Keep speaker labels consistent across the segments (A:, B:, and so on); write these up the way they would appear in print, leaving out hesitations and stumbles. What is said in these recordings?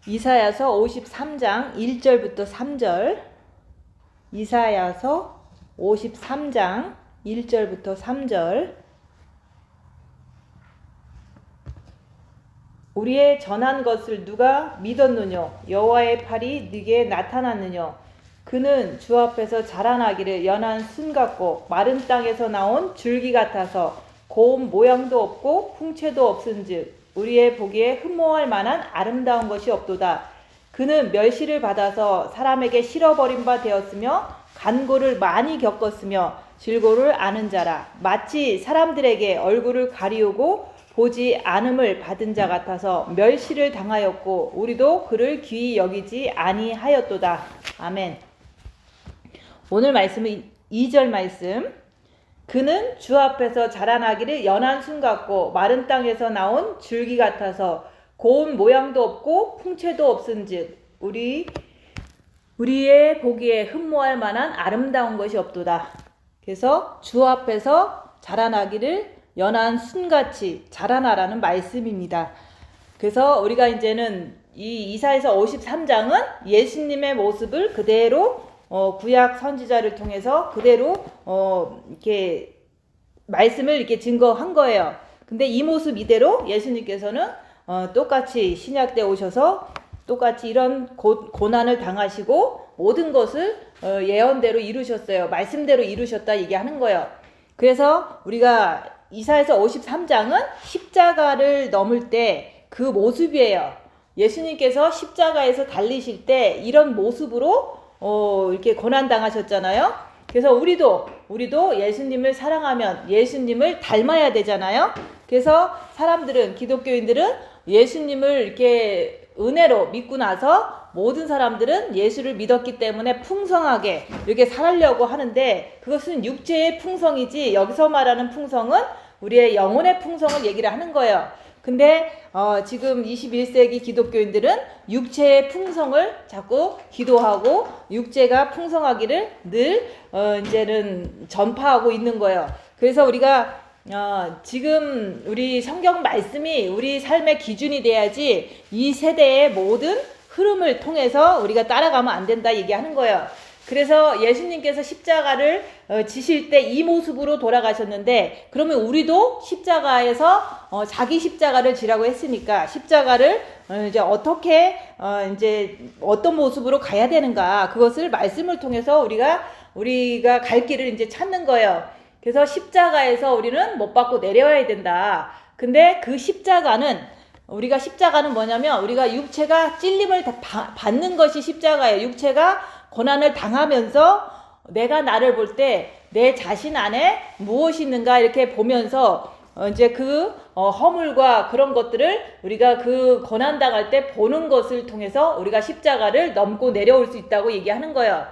A: 이사야서 53장 1절부터 3절. 이사야서 53장 1절부터 3절. 우리의 전한 것을 누가 믿었느냐? 여호와의 팔이 네게 나타났느냐? 그는 주 앞에서 자라나기를 연한 순 같고 마른 땅에서 나온 줄기 같아서 고운 모양도 없고 풍채도 없은즉 우리의 보기에 흠모할 만한 아름다운 것이 없도다. 그는 멸시를 받아서 사람에게 실어버린 바 되었으며 간고를 많이 겪었으며 질고를 아는 자라. 마치 사람들에게 얼굴을 가리우고 보지 않음을 받은 자 같아서 멸시를 당하였고 우리도 그를 귀히 여기지 아니하였도다. 아멘. 오늘 말씀은 2절 말씀. 그는 주 앞에서 자라나기를 연한 순 같고 마른 땅에서 나온 줄기 같아서 고운 모양도 없고 풍채도 없은즉 우리의 보기에 흠모할 만한 아름다운 것이 없도다. 그래서 주 앞에서 자라나기를 연한 순같이 자라나라는 말씀입니다. 그래서 우리가 이제는 이 이사야서 53장은 예수님의 모습을 그대로 구약 선지자를 통해서 그대로 이렇게 말씀을 이렇게 증거한 거예요. 근데 이 모습 이대로 예수님께서는 똑같이 신약 때 오셔서 똑같이 이런 고난을 당하시고 모든 것을 예언대로 이루셨어요. 말씀대로 이루셨다 얘기하는 거예요. 그래서 우리가 이사야서 53장은 십자가를 넘을 때 그 모습이에요. 예수님께서 십자가에서 달리실 때 이런 모습으로 이렇게 고난 당하셨잖아요. 그래서 우리도 예수님을 사랑하면 예수님을 닮아야 되잖아요. 그래서 사람들은, 기독교인들은 예수님을 이렇게 은혜로 믿고 나서 모든 사람들은 예수를 믿었기 때문에 풍성하게 이렇게 살려고 하는데 그것은 육체의 풍성이지 여기서 말하는 풍성은 우리의 영혼의 풍성을 얘기를 하는 거예요. 근데 지금 21세기 기독교인들은 육체의 풍성을 자꾸 기도하고 육체가 풍성하기를 늘 이제는 전파하고 있는 거예요. 그래서 우리가 지금 우리 성경 말씀이 우리 삶의 기준이 돼야지 이 세대의 모든 흐름을 통해서 우리가 따라가면 안 된다 얘기하는 거예요. 그래서 예수님께서 십자가를 지실 때 이 모습으로 돌아가셨는데 그러면 우리도 십자가에서 자기 십자가를 지라고 했으니까 십자가를 이제 어떻게 이제 어떤 모습으로 가야 되는가 그것을 말씀을 통해서 우리가 갈 길을 이제 찾는 거예요. 그래서 십자가에서 우리는 못 받고 내려와야 된다. 근데 그 십자가는 뭐냐면 우리가 육체가 찔림을 받는 것이 십자가예요. 육체가 고난을 당하면서 내가 나를 볼 때 내 자신 안에 무엇이 있는가 이렇게 보면서 이제 그 허물과 그런 것들을 우리가 그 고난 당할 때 보는 것을 통해서 우리가 십자가를 넘고 내려올 수 있다고 얘기하는 거예요.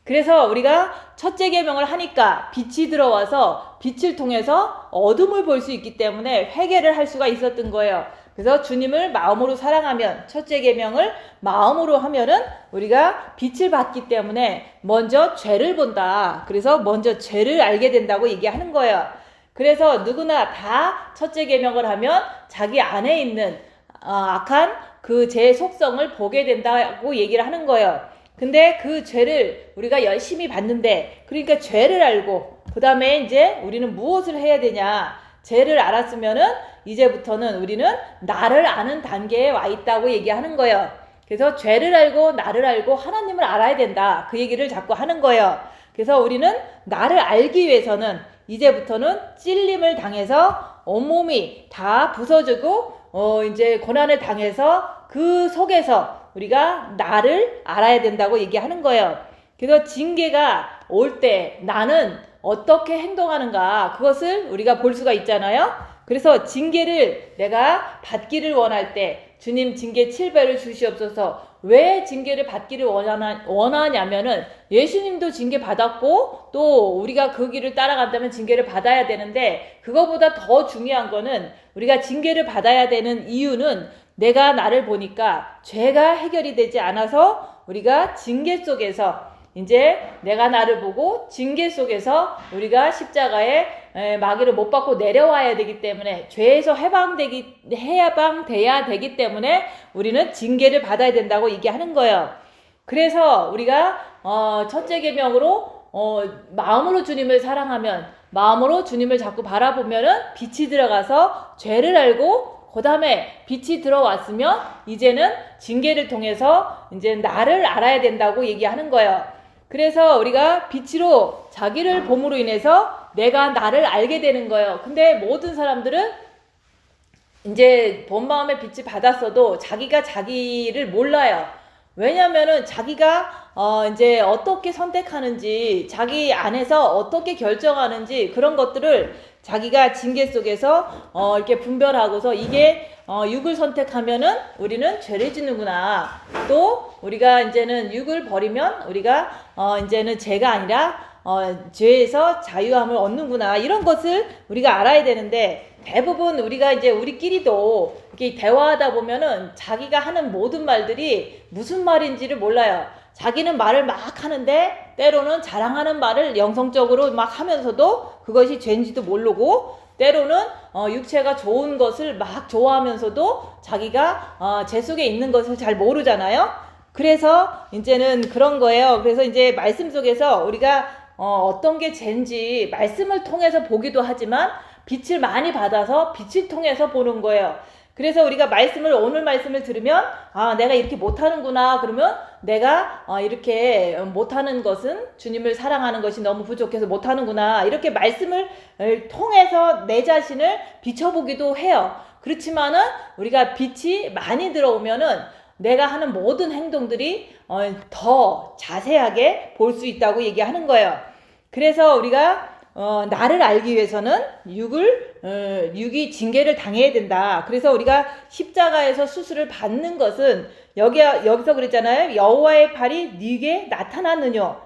A: 그래서 우리가 첫째 계명을 하니까 빛이 들어와서 빛을 통해서 어둠을 볼 수 있기 때문에 회개를 할 수가 있었던 거예요. 그래서 주님을 마음으로 사랑하면 첫째 계명을 마음으로 하면은 우리가 빛을 받기 때문에 먼저 죄를 본다. 그래서 먼저 죄를 알게 된다고 얘기하는 거예요. 그래서 누구나 다 첫째 계명을 하면 자기 안에 있는 악한 그 죄의 속성을 보게 된다고 얘기를 하는 거예요. 근데 그 죄를 우리가 열심히 받는데 그러니까 죄를 알고 그 다음에 이제 우리는 무엇을 해야 되냐. 죄를 알았으면은 이제부터는 우리는 나를 아는 단계에 와 있다고 얘기하는 거예요. 그래서 죄를 알고 나를 알고 하나님을 알아야 된다. 그 얘기를 자꾸 하는 거예요. 그래서 우리는 나를 알기 위해서는 이제부터는 찔림을 당해서 온몸이 다 부서지고 이제 고난을 당해서 그 속에서 우리가 나를 알아야 된다고 얘기하는 거예요. 그래서 징계가 올 때 나는 어떻게 행동하는가 그것을 우리가 볼 수가 있잖아요. 그래서 징계를 내가 받기를 원할 때 주님 징계 7배를 주시옵소서. 왜 징계를 받기를 원하냐면은 예수님도 징계 받았고 또 우리가 그 길을 따라간다면 징계를 받아야 되는데 그거보다 더 중요한 거는 우리가 징계를 받아야 되는 이유는 내가 나를 보니까 죄가 해결이 되지 않아서 우리가 징계 속에서 이제 내가 나를 보고 징계 속에서 우리가 십자가에 마귀를 못 받고 내려와야 되기 때문에 죄에서 해방돼야 되기 때문에 우리는 징계를 받아야 된다고 얘기하는 거예요. 그래서 우리가 첫째 계명으로 마음으로 주님을 사랑하면, 마음으로 주님을 자꾸 바라보면은 빛이 들어가서 죄를 알고, 그 다음에 빛이 들어왔으면 이제는 징계를 통해서 이제 나를 알아야 된다고 얘기하는 거예요. 그래서 우리가 빛으로 자기를 봄으로 인해서 내가 나를 알게 되는 거예요. 근데 모든 사람들은 이제 본 마음의 빛을 받았어도 자기가 자기를 몰라요. 왜냐면은 자기가 이제 어떻게 선택하는지, 자기 안에서 어떻게 결정하는지 그런 것들을 자기가 징계 속에서 이렇게 분별하고서 이게 육을 선택하면은 우리는 죄를 짓는구나. 또 우리가 이제는 육을 버리면 우리가 이제는 죄가 아니라 죄에서 자유함을 얻는구나. 이런 것을 우리가 알아야 되는데, 대부분 우리가 이제 우리끼리도 이렇게 대화하다 보면은 자기가 하는 모든 말들이 무슨 말인지를 몰라요. 자기는 말을 막 하는데 때로는 자랑하는 말을 영성적으로 막 하면서도 그것이 죄인지도 모르고, 때로는 육체가 좋은 것을 막 좋아하면서도 자기가 죄 속에 있는 것을 잘 모르잖아요. 그래서 이제는 그런 거예요. 그래서 이제 말씀 속에서 우리가 어떤 게 죄인지 말씀을 통해서 보기도 하지만 빛을 많이 받아서 빛을 통해서 보는 거예요. 그래서 우리가 오늘 말씀을 들으면 내가 이렇게 못하는구나. 그러면 내가 이렇게 못하는 것은 주님을 사랑하는 것이 너무 부족해서 못하는구나. 이렇게 말씀을 통해서 내 자신을 비춰보기도 해요. 그렇지만은 우리가 빛이 많이 들어오면은 내가 하는 모든 행동들이 더 자세하게 볼 수 있다고 얘기하는 거예요. 그래서 우리가 나를 알기 위해서는 육이 징계를 당해야 된다. 그래서 우리가 십자가에서 수술을 받는 것은 여기서 그랬잖아요. 여호와의 팔이 네게 나타났느뇨.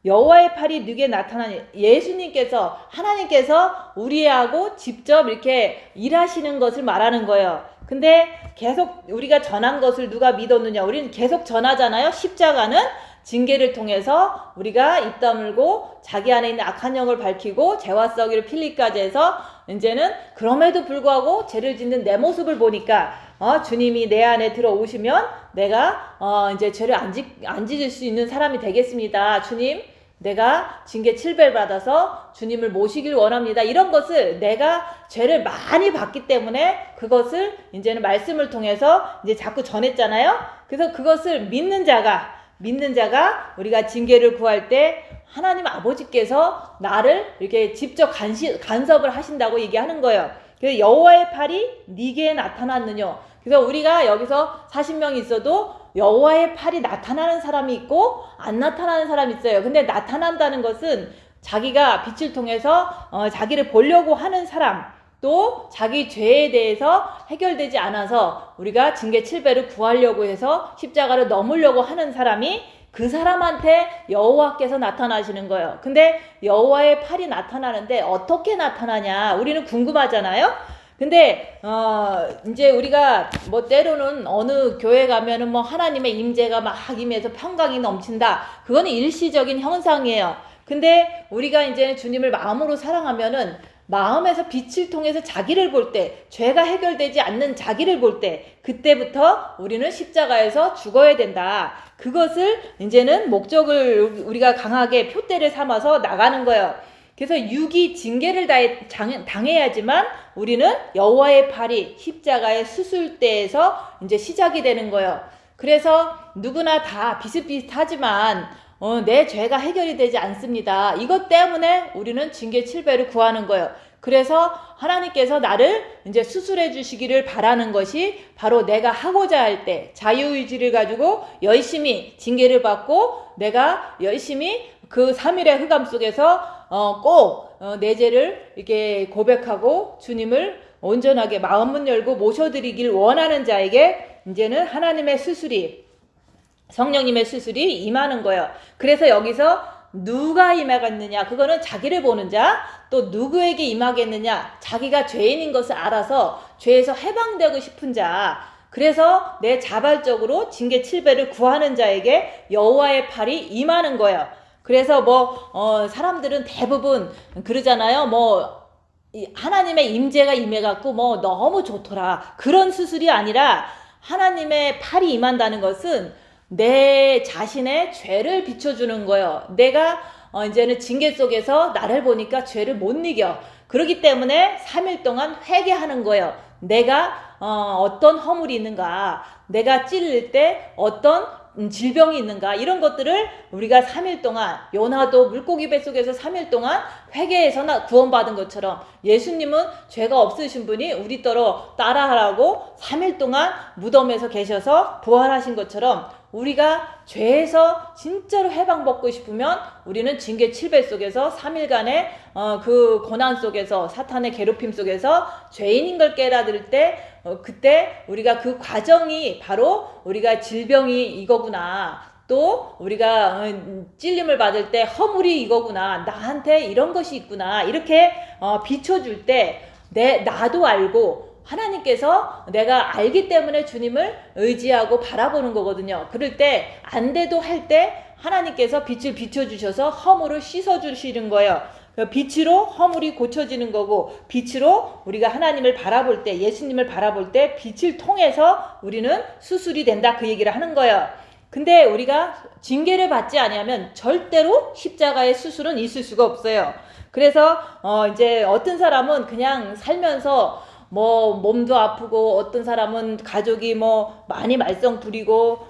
A: 여호와의 팔이 네게 나타나니, 예수님께서, 하나님께서 우리하고 직접 이렇게 일하시는 것을 말하는 거예요. 근데 계속 우리가 전한 것을 누가 믿었느냐? 우리는 계속 전하잖아요. 십자가는 징계를 통해서 우리가 입 다물고 자기 안에 있는 악한 영을 밝히고 죄와 썩이를 필리까지 해서 이제는 그럼에도 불구하고 죄를 짓는 내 모습을 보니까 주님이 내 안에 들어오시면 내가 이제 죄를 안 짓을 수 있는 사람이 되겠습니다. 주님, 내가 징계 7배를 받아서 주님을 모시길 원합니다. 이런 것을 내가 죄를 많이 받기 때문에 그것을 이제는 말씀을 통해서 이제 자꾸 전했잖아요. 그래서 그것을 믿는 자가 우리가 징계를 구할 때 하나님 아버지께서 나를 이렇게 직접 간섭을 하신다고 얘기하는 거예요. 그래서 여호와의 팔이 네게 나타났느뇨. 그래서 우리가 여기서 40명이 있어도 여호와의 팔이 나타나는 사람이 있고 안 나타나는 사람이 있어요. 근데 나타난다는 것은 자기가 빛을 통해서 자기를 보려고 하는 사람, 또 자기 죄에 대해서 해결되지 않아서 우리가 징계 7배를 구하려고 해서 십자가를 넘으려고 하는 사람이, 그 사람한테 여호와께서 나타나시는 거예요. 근데 여호와의 팔이 나타나는데 어떻게 나타나냐 우리는 궁금하잖아요. 근데 이제 우리가 뭐 때로는 어느 교회 가면은 뭐 하나님의 임재가 막 임해서 평강이 넘친다. 그거는 일시적인 현상이에요. 근데 우리가 이제 주님을 마음으로 사랑하면은 마음에서 빛을 통해서 자기를 볼 때, 죄가 해결되지 않는 자기를 볼 때, 그때부터 우리는 십자가에서 죽어야 된다. 그것을 이제는 목적을 우리가 강하게 표대를 삼아서 나가는 거예요. 그래서 육이 징계를 당해야지만 우리는 여호와의 팔이 십자가의 수술대에서 이제 시작이 되는 거예요. 그래서 누구나 다 비슷비슷하지만 내 죄가 해결이 되지 않습니다. 이것 때문에 우리는 징계 7배를 구하는 거예요. 그래서 하나님께서 나를 이제 수술해 주시기를 바라는 것이 바로 내가 하고자 할 때 자유의지를 가지고 열심히 징계를 받고 내가 열심히 그 3일의 흑암 속에서 꼭 내 죄를 이렇게 고백하고 주님을 온전하게 마음문 열고 모셔드리길 원하는 자에게 이제는 하나님의 수술이, 성령님의 수술이 임하는 거예요. 그래서 여기서 누가 임하겠느냐, 그거는 자기를 보는 자, 또 누구에게 임하겠느냐, 자기가 죄인인 것을 알아서 죄에서 해방되고 싶은 자, 그래서 내 자발적으로 징계 7배를 구하는 자에게 여호와의 팔이 임하는 거예요. 그래서 사람들은 대부분 그러잖아요. 하나님의 임재가 임해갖고 너무 좋더라. 그런 수술이 아니라 하나님의 팔이 임한다는 것은 내 자신의 죄를 비춰주는 거예요. 내가 이제는 징계 속에서 나를 보니까 죄를 못 이겨. 그렇기 때문에 3일 동안 회개하는 거예요. 내가 어떤 허물이 있는가, 내가 찔릴 때 어떤 질병이 있는가, 이런 것들을 우리가 3일 동안, 요나도 물고기 뱃속에서 3일 동안 회개해서 구원받은 것처럼 예수님은 죄가 없으신 분이 우리더러 따라하라고 3일 동안 무덤에서 계셔서 부활하신 것처럼 우리가 죄에서 진짜로 해방받고 싶으면 우리는 징계 7배 속에서 3일간의 그 고난 속에서, 사탄의 괴롭힘 속에서 죄인인 걸 깨달을 때 그때 우리가 그 과정이 바로 우리가 질병이 이거구나, 또 우리가 찔림을 받을 때 허물이 이거구나, 나한테 이런 것이 있구나, 이렇게 비춰줄 때 나도 알고 하나님께서 내가 알기 때문에 주님을 의지하고 바라보는 거거든요. 그럴 때 안 돼도 할 때 하나님께서 빛을 비춰주셔서 허물을 씻어주시는 거예요. 빛으로 허물이 고쳐지는 거고, 빛으로 우리가 하나님을 바라볼 때, 예수님을 바라볼 때 빛을 통해서 우리는 수술이 된다, 그 얘기를 하는 거예요. 근데 우리가 징계를 받지 아니하면 절대로 십자가의 수술은 있을 수가 없어요. 그래서 이제 어떤 사람은 그냥 살면서 몸도 아프고, 어떤 사람은 가족이 많이 말썽 부리고,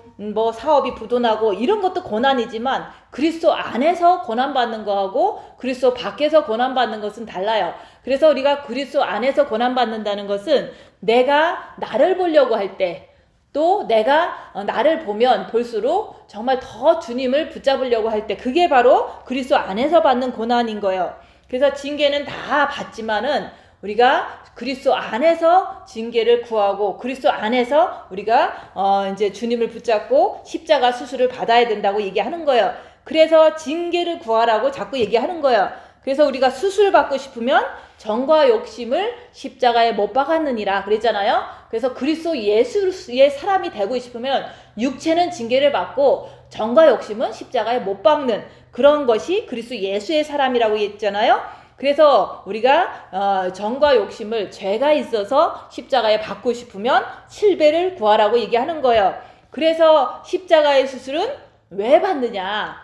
A: 사업이 부도나고, 이런 것도 고난이지만 그리스도 안에서 고난받는 거하고 그리스도 밖에서 고난받는 것은 달라요. 그래서 우리가 그리스도 안에서 고난받는다는 것은 내가 나를 보려고 할 때, 또 내가 나를 보면 볼수록 정말 더 주님을 붙잡으려고 할 때, 그게 바로 그리스도 안에서 받는 고난인 거예요. 그래서 징계는 다 받지만은 우리가 그리스도 안에서 징계를 구하고 그리스도 안에서 우리가 이제 주님을 붙잡고 십자가 수술을 받아야 된다고 얘기하는 거예요. 그래서 징계를 구하라고 자꾸 얘기하는 거예요. 그래서 우리가 수술 받고 싶으면 정과 욕심을 십자가에 못 박았느니라 그랬잖아요. 그래서 그리스도 예수의 사람이 되고 싶으면 육체는 징계를 받고 정과 욕심은 십자가에 못 박는 그런 것이 그리스도 예수의 사람이라고 했잖아요. 그래서 우리가 정과 욕심을, 죄가 있어서 십자가에 받고 싶으면 7배를 구하라고 얘기하는 거예요. 그래서 십자가의 수술은 왜 받느냐,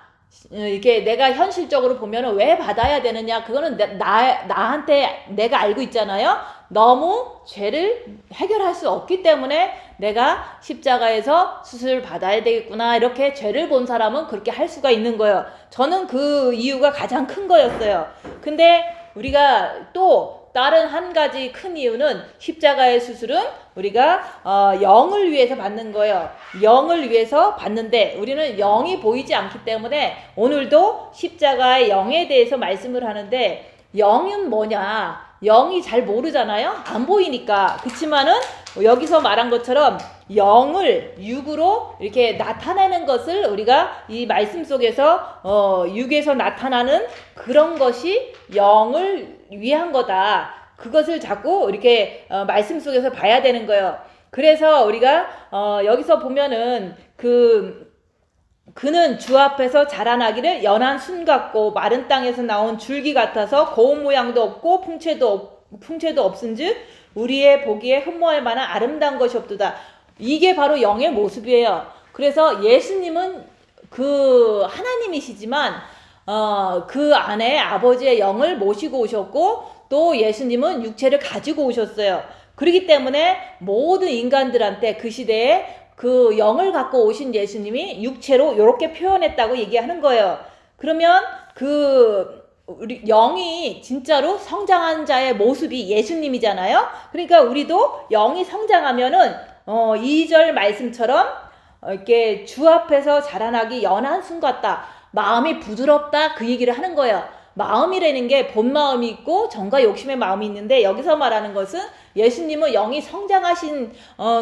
A: 이렇게 내가 현실적으로 보면 왜 받아야 되느냐, 그거는 나한테 내가 알고 있잖아요. 너무 죄를 해결할 수 없기 때문에 내가 십자가에서 수술을 받아야 되겠구나, 이렇게 죄를 본 사람은 그렇게 할 수가 있는 거예요. 저는 그 이유가 가장 큰 거였어요. 근데 우리가 또 다른 한 가지 큰 이유는 십자가의 수술은 우리가 영을 위해서 받는 거예요. 영을 위해서 받는데 우리는 영이 보이지 않기 때문에 오늘도 십자가의 영에 대해서 말씀을 하는데, 영은 뭐냐, 영이 잘 모르잖아요. 안 보이니까. 그치만은 여기서 말한 것처럼 영을 육으로 이렇게 나타내는 것을 우리가 이 말씀 속에서 육에서 나타나는 그런 것이 영을 위한 거다, 그것을 자꾸 이렇게 말씀 속에서 봐야 되는 거예요. 그래서 우리가 여기서 보면은 그는 주 앞에서 자라나기를 연한 순 같고 마른 땅에서 나온 줄기 같아서 고운 모양도 없고 풍채도 없은즉 우리의 보기에 흠모할 만한 아름다운 것이 없도다. 이게 바로 영의 모습이에요. 그래서 예수님은 그 하나님이시지만 그 안에 아버지의 영을 모시고 오셨고, 또 예수님은 육체를 가지고 오셨어요. 그렇기 때문에 모든 인간들한테 그 시대에 그 영을 갖고 오신 예수님이 육체로 이렇게 표현했다고 얘기하는 거예요. 그러면 우리 영이 진짜로 성장한 자의 모습이 예수님이잖아요. 그러니까 우리도 영이 성장하면은 2절 말씀처럼 이렇게 주 앞에서 자라나기 연한 순 같다, 마음이 부드럽다, 그 얘기를 하는 거예요. 마음이라는 게 본 마음이 있고 정과 욕심의 마음이 있는데, 여기서 말하는 것은 예수님은 영이 성장하신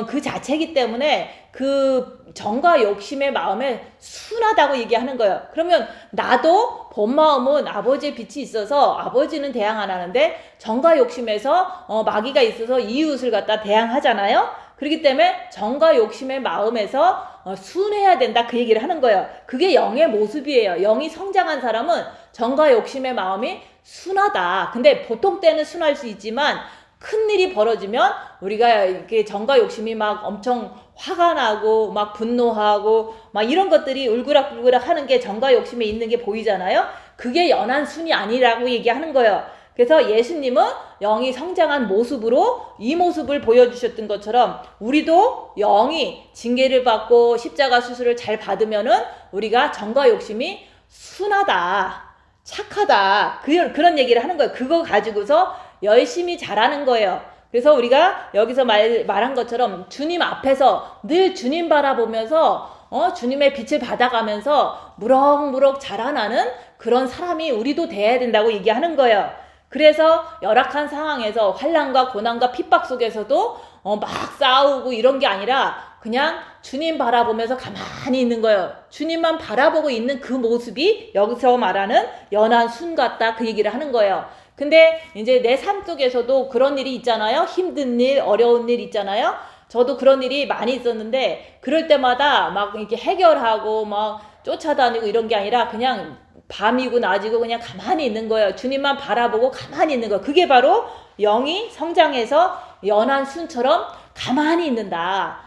A: 그 자체이기 때문에 그 정과 욕심의 마음에 순하다고 얘기하는 거예요. 그러면 나도 본 마음은 아버지의 빛이 있어서 아버지는 대항 안 하는데 정과 욕심에서 마귀가 있어서 이웃을 갖다 대항하잖아요. 그렇기 때문에 정과 욕심의 마음에서 순해야 된다 그 얘기를 하는 거예요. 그게 영의 모습이에요. 영이 성장한 사람은 정과 욕심의 마음이 순하다. 근데 보통 때는 순할 수 있지만 큰 일이 벌어지면 우리가 이렇게 정과 욕심이 막 엄청 화가 나고 막 분노하고 막 이런 것들이 울그락불그락 하는 게 정과 욕심에 있는 게 보이잖아요. 그게 연한 순이 아니라고 얘기하는 거예요. 그래서 예수님은 영이 성장한 모습으로 이 모습을 보여주셨던 것처럼 우리도 영이 징계를 받고 십자가 수술을 잘 받으면은 우리가 정과 욕심이 순하다, 착하다, 그런 얘기를 하는 거예요. 그거 가지고서 열심히 잘하는 거예요. 그래서 우리가 여기서 말한 것처럼 주님 앞에서 늘 주님 바라보면서 주님의 빛을 받아가면서 무럭무럭 자라나는 그런 사람이 우리도 돼야 된다고 얘기하는 거예요. 그래서 열악한 상황에서 환난과 고난과 핍박 속에서도 막 싸우고 이런 게 아니라 그냥 주님 바라보면서 가만히 있는 거예요. 주님만 바라보고 있는 그 모습이 여기서 말하는 연한 순 같다 그 얘기를 하는 거예요. 근데 이제 내 삶 속에서도 그런 일이 있잖아요. 힘든 일, 어려운 일 있잖아요. 저도 그런 일이 많이 있었는데 그럴 때마다 막 이렇게 해결하고 막 쫓아다니고 이런 게 아니라 그냥 밤이고 낮이고 그냥 가만히 있는 거예요. 주님만 바라보고 가만히 있는 거예요. 그게 바로 영이 성장해서 연한 순처럼 가만히 있는다.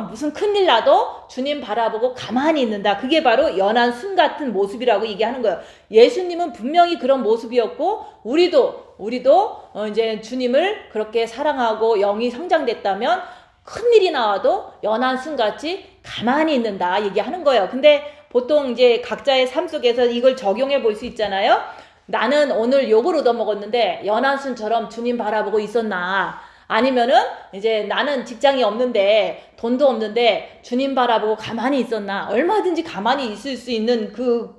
A: 무슨 큰일 나도 주님 바라보고 가만히 있는다. 그게 바로 연한 순 같은 모습이라고 얘기하는 거예요. 예수님은 분명히 그런 모습이었고 우리도 이제 주님을 그렇게 사랑하고 영이 성장됐다면 큰일이 나와도 연한 순같이 가만히 있는다 얘기하는 거예요. 근데 보통 이제 각자의 삶 속에서 이걸 적용해 볼 수 있잖아요. 나는 오늘 욕을 얻어먹었는데 연한 순처럼 주님 바라보고 있었나? 아니면은 이제 나는 직장이 없는데 돈도 없는데 주님 바라보고 가만히 있었나? 얼마든지 가만히 있을 수 있는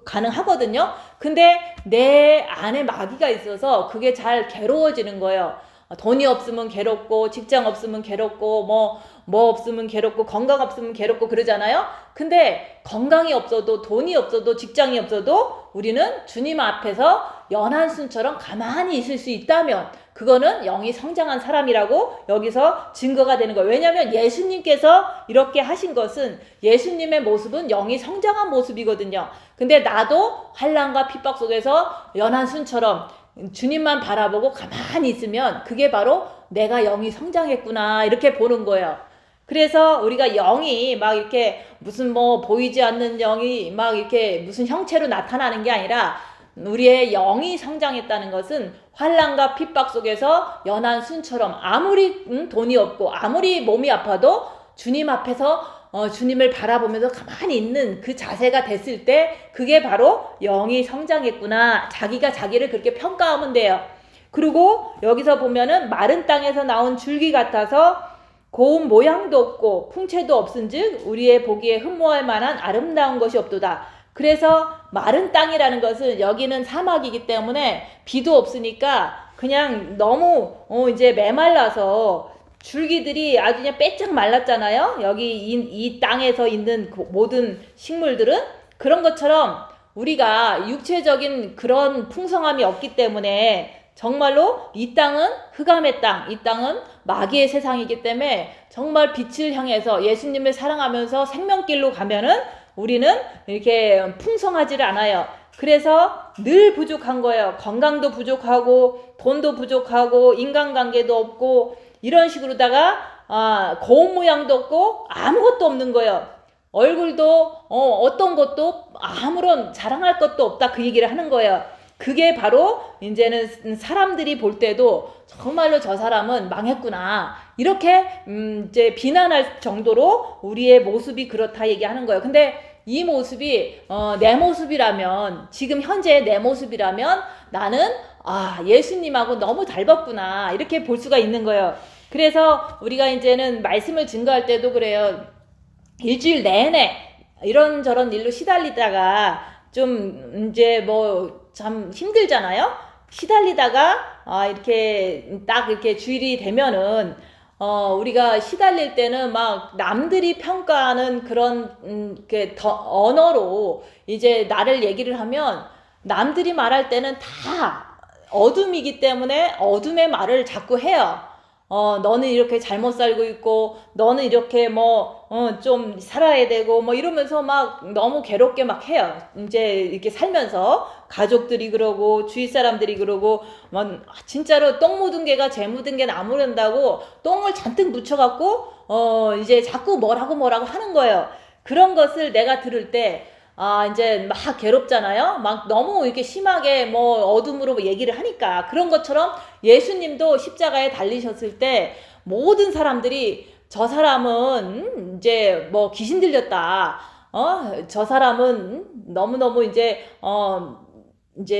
A: 가능하거든요. 근데 내 안에 마귀가 있어서 그게 잘 괴로워지는 거예요. 돈이 없으면 괴롭고 직장 없으면 괴롭고 뭐 없으면 괴롭고 건강 없으면 괴롭고 그러잖아요. 근데 건강이 없어도 돈이 없어도 직장이 없어도 우리는 주님 앞에서 연한 순처럼 가만히 있을 수 있다면 그거는 영이 성장한 사람이라고 여기서 증거가 되는 거예요. 왜냐하면 예수님께서 이렇게 하신 것은 예수님의 모습은 영이 성장한 모습이거든요. 근데 나도 환난과 핍박 속에서 연한 순처럼 주님만 바라보고 가만히 있으면 그게 바로 내가 영이 성장했구나 이렇게 보는 거예요. 그래서 우리가 영이 막 이렇게 무슨 보이지 않는 영이 막 이렇게 무슨 형체로 나타나는 게 아니라 우리의 영이 성장했다는 것은 환난과 핍박 속에서 연한 순처럼 아무리 돈이 없고 아무리 몸이 아파도 주님 앞에서 주님을 바라보면서 가만히 있는 그 자세가 됐을 때 그게 바로 영이 성장했구나. 자기가 자기를 그렇게 평가하면 돼요. 그리고 여기서 보면은 마른 땅에서 나온 줄기 같아서 고운 모양도 없고 풍채도 없은즉 우리의 보기에 흠모할 만한 아름다운 것이 없도다. 그래서 마른 땅이라는 것은 여기는 사막이기 때문에 비도 없으니까 그냥 너무 이제 메말라서 줄기들이 아주 그냥 빼짝 말랐잖아요. 여기 이 땅에서 있는 모든 식물들은 그런 것처럼 우리가 육체적인 그런 풍성함이 없기 때문에 정말로 이 땅은 흑암의 땅, 이 땅은 마귀의 세상이기 때문에 정말 빛을 향해서 예수님을 사랑하면서 생명길로 가면은 우리는 이렇게 풍성하지를 않아요. 그래서 늘 부족한 거예요. 건강도 부족하고 돈도 부족하고 인간관계도 없고 이런 식으로다가 고운 모양도 없고 아무것도 없는 거예요. 얼굴도 어떤 것도 아무런 자랑할 것도 없다 그 얘기를 하는 거예요. 그게 바로 이제는 사람들이 볼 때도 정말로 저 사람은 망했구나 이렇게 이제 비난할 정도로 우리의 모습이 그렇다 얘기하는 거예요. 근데 이 모습이 내 모습이라면 지금 현재 내 모습이라면 나는 예수님하고 너무 닮았구나 이렇게 볼 수가 있는 거예요. 그래서 우리가 이제는 말씀을 증거할 때도 그래요. 일주일 내내 이런저런 일로 시달리다가 좀 이제 참 힘들잖아요. 시달리다가 이렇게 딱 이렇게 주일이 되면은 우리가 시달릴 때는 막 남들이 평가하는 그런 언어로 이제 나를 얘기를 하면 남들이 말할 때는 다 어둠이기 때문에 어둠의 말을 자꾸 해요. 너는 이렇게 잘못 살고 있고, 너는 이렇게 좀 살아야 되고, 이러면서 막 너무 괴롭게 막 해요. 이제 이렇게 살면서. 가족들이 그러고, 주위 사람들이 그러고, 진짜로 똥 묻은 개가 재 묻은 개 나무란다고 똥을 잔뜩 묻혀갖고, 이제 자꾸 뭐라고 하는 거예요. 그런 것을 내가 들을 때, 이제 막 괴롭잖아요. 막 너무 이렇게 심하게 어둠으로 얘기를 하니까. 그런 것처럼 예수님도 십자가에 달리셨을 때 모든 사람들이 저 사람은 이제 귀신 들렸다. 저 사람은 너무너무 이제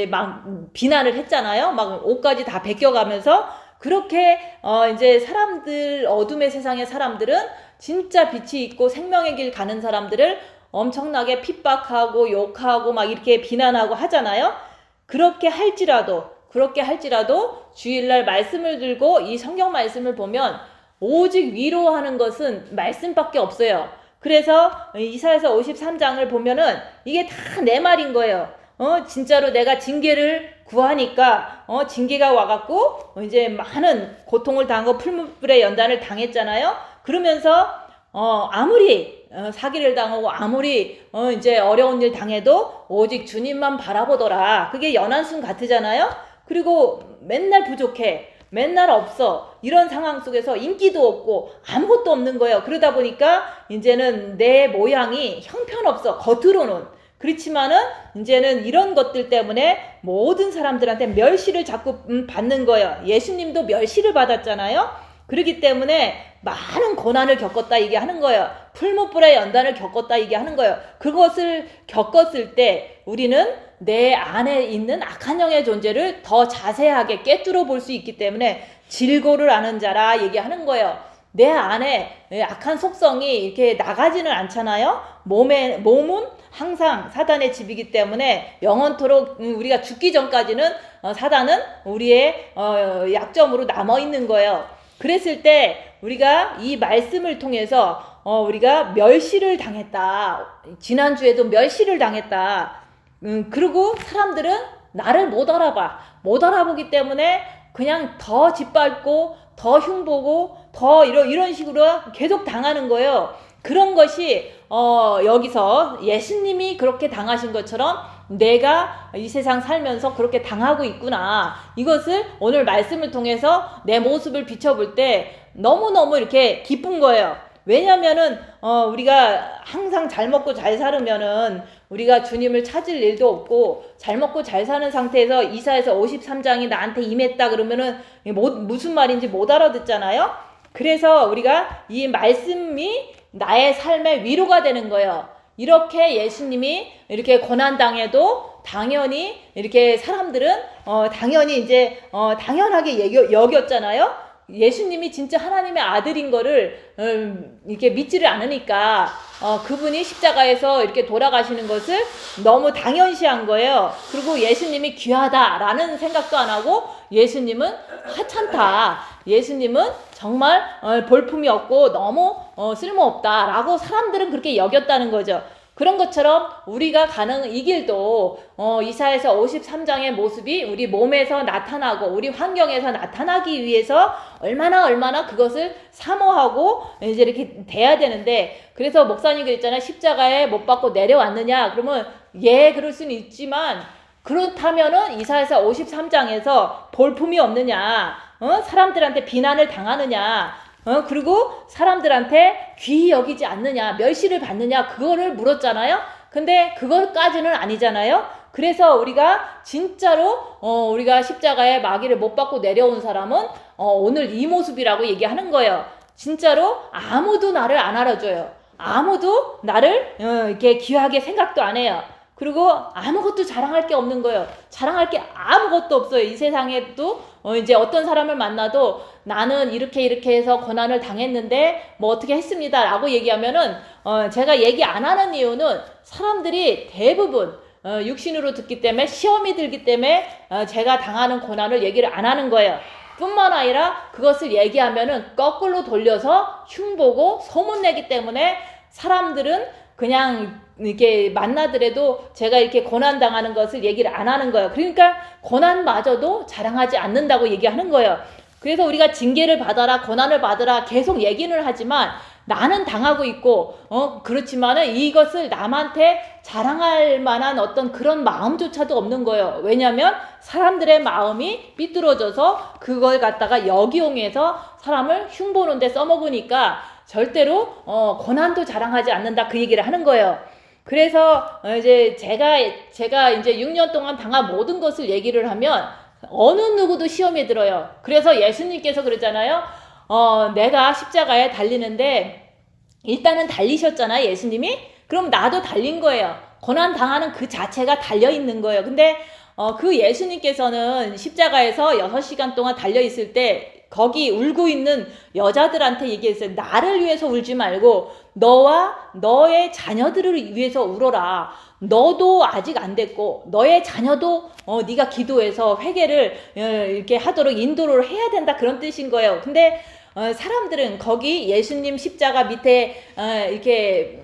A: 막 비난을 했잖아요. 막 옷까지 다 벗겨가면서. 그렇게 이제 사람들, 어둠의 세상의 사람들은 진짜 빛이 있고 생명의 길 가는 사람들을 엄청나게 핍박하고 욕하고 막 이렇게 비난하고 하잖아요. 그렇게 할지라도 주일날 말씀을 들고 이 성경 말씀을 보면 오직 위로하는 것은 말씀밖에 없어요. 그래서 이사야서 53장을 보면은 이게 다 내 말인 거예요. 진짜로 내가 징계를 구하니까 징계가 와갖고 이제 많은 고통을 당하고 풀무불의 연단을 당했잖아요. 그러면서 아무리 사기를 당하고 아무리 이제 어려운 일 당해도 오직 주님만 바라보더라. 그게 연한순 같으잖아요. 그리고 맨날 부족해, 맨날 없어, 이런 상황 속에서 인기도 없고 아무것도 없는 거예요. 그러다 보니까 이제는 내 모양이 형편없어, 겉으로는. 그렇지만은 이제는 이런 것들 때문에 모든 사람들한테 멸시를 자꾸 받는 거예요. 예수님도 멸시를 받았잖아요. 그렇기 때문에 많은 고난을 겪었다 이게 하는 거예요. 풀무불의 연단을 겪었다 이게 하는 거예요. 그것을 겪었을 때 우리는 내 안에 있는 악한 영의 존재를 더 자세하게 꿰뚫어 볼 수 있기 때문에 질고를 아는 자라 얘기하는 거예요. 내 안에 악한 속성이 이렇게 나가지는 않잖아요. 몸은 항상 사단의 집이기 때문에 영원토록 우리가 죽기 전까지는 사단은 우리의 약점으로 남아 있는 거예요. 그랬을 때 우리가 이 말씀을 통해서 우리가 멸시를 당했다. 지난주에도 멸시를 당했다. 그리고 사람들은 나를 못 알아보기 때문에 그냥 더 짓밟고 더 흉보고 더 이런 식으로 계속 당하는 거예요. 그런 것이 여기서 예수님이 그렇게 당하신 것처럼 내가 이 세상 살면서 그렇게 당하고 있구나. 이것을 오늘 말씀을 통해서 내 모습을 비춰볼 때 너무너무 이렇게 기쁜 거예요. 왜냐면은 우리가 항상 잘 먹고 잘 살으면은 우리가 주님을 찾을 일도 없고, 잘 먹고 잘 사는 상태에서 이사야서 53장이 나한테 임했다 그러면은 무슨 말인지 못 알아듣잖아요. 그래서 우리가 이 말씀이 나의 삶의 위로가 되는 거예요. 이렇게 예수님이 이렇게 고난당해도 당연히 이렇게 사람들은 당연히 이제 당연하게 여겼잖아요. 예수님이 진짜 하나님의 아들인 거를 이렇게 믿지를 않으니까 그분이 십자가에서 이렇게 돌아가시는 것을 너무 당연시한 거예요. 그리고 예수님이 귀하다라는 생각도 안 하고 예수님은 하찮다, 예수님은 정말 볼품이 없고 너무 쓸모없다라고 사람들은 그렇게 여겼다는 거죠. 그런 것처럼 우리가 가는 이 길도 이사야서 53장의 모습이 우리 몸에서 나타나고 우리 환경에서 나타나기 위해서 얼마나 그것을 사모하고 이제 이렇게 돼야 되는데, 그래서 목사님 그랬잖아요. 십자가에 못 박고 내려왔느냐? 그러면 그럴 수는 있지만 그렇다면은 이사야서 53장에서 볼품이 없느냐? 사람들한테 비난을 당하느냐? 그리고 사람들한테 귀히 여기지 않느냐, 멸시를 받느냐, 그거를 물었잖아요. 근데 그것까지는 아니잖아요. 그래서 우리가 진짜로 우리가 십자가에 마귀를 못 받고 내려온 사람은 오늘 이 모습이라고 얘기하는 거예요. 진짜로 아무도 나를 안 알아줘요. 아무도 나를 이렇게 귀하게 생각도 안 해요. 그리고 아무것도 자랑할 게 없는 거예요. 자랑할 게 아무것도 없어요. 이 세상에도 이제 어떤 사람을 만나도 나는 이렇게 해서 고난을 당했는데 뭐 어떻게 했습니다 라고 얘기하면은 제가 얘기 안 하는 이유는 사람들이 대부분 육신으로 듣기 때문에, 시험이 들기 때문에 제가 당하는 고난을 얘기를 안 하는 거예요. 뿐만 아니라 그것을 얘기하면은 거꾸로 돌려서 흉보고 소문내기 때문에 사람들은 그냥 이렇게 만나더라도 제가 이렇게 고난당하는 것을 얘기를 안 하는 거예요. 그러니까 고난마저도 자랑하지 않는다고 얘기하는 거예요. 그래서 우리가 징계를 받아라, 고난을 받으라 계속 얘기는 하지만 나는 당하고 있고, 그렇지만은 이것을 남한테 자랑할 만한 어떤 그런 마음조차도 없는 거예요. 왜냐면 사람들의 마음이 삐뚤어져서 그걸 갖다가 역이용해서 사람을 흉보는 데 써먹으니까 절대로, 고난도 자랑하지 않는다. 그 얘기를 하는 거예요. 그래서 이제 제가 이제 6년 동안 당한 모든 것을 얘기를 하면 어느 누구도 시험에 들어요. 그래서 예수님께서 그러잖아요. 내가 십자가에 달리는데 일단은 달리셨잖아요, 예수님이. 그럼 나도 달린 거예요. 고난 당하는 그 자체가 달려 있는 거예요. 근데 그 예수님께서는 십자가에서 6시간 동안 달려 있을 때 거기 울고 있는 여자들한테 얘기했어요. 나를 위해서 울지 말고 너와 너의 자녀들을 위해서 울어라. 너도 아직 안 됐고 너의 자녀도 네가 기도해서 회개를 이렇게 하도록 인도를 해야 된다, 그런 뜻인 거예요. 근데 사람들은 거기 예수님 십자가 밑에 이렇게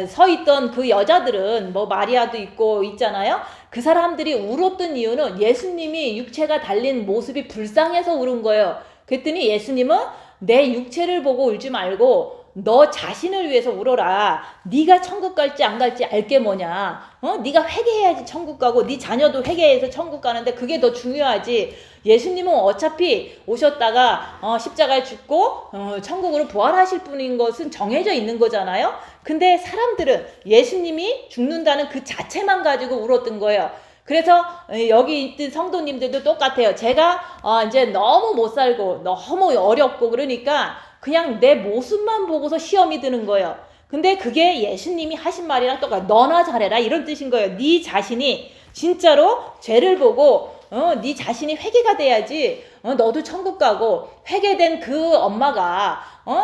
A: 서 있던 그 여자들은 뭐 마리아도 있고 있잖아요. 그 사람들이 울었던 이유는 예수님이 육체가 달린 모습이 불쌍해서 울은 거예요. 그랬더니 예수님은 내 육체를 보고 울지 말고 너 자신을 위해서 울어라. 네가 천국 갈지 안 갈지 알게 뭐냐. 네가 회개해야지 천국 가고 네 자녀도 회개해서 천국 가는데 그게 더 중요하지. 예수님은 어차피 오셨다가 십자가에 죽고 천국으로 부활하실 분인 것은 정해져 있는 거잖아요. 근데 사람들은 예수님이 죽는다는 그 자체만 가지고 울었던 거예요. 그래서 여기 있던 성도님들도 똑같아요. 제가 이제 너무 못 살고 너무 어렵고 그러니까 그냥 내 모습만 보고서 시험이 드는 거예요. 근데 그게 예수님이 하신 말이랑 똑같아요. 너나 잘해라, 이런 뜻인 거예요. 네 자신이 진짜로 죄를 보고 네 자신이 회개가 돼야지 너도 천국 가고, 회개된 그 엄마가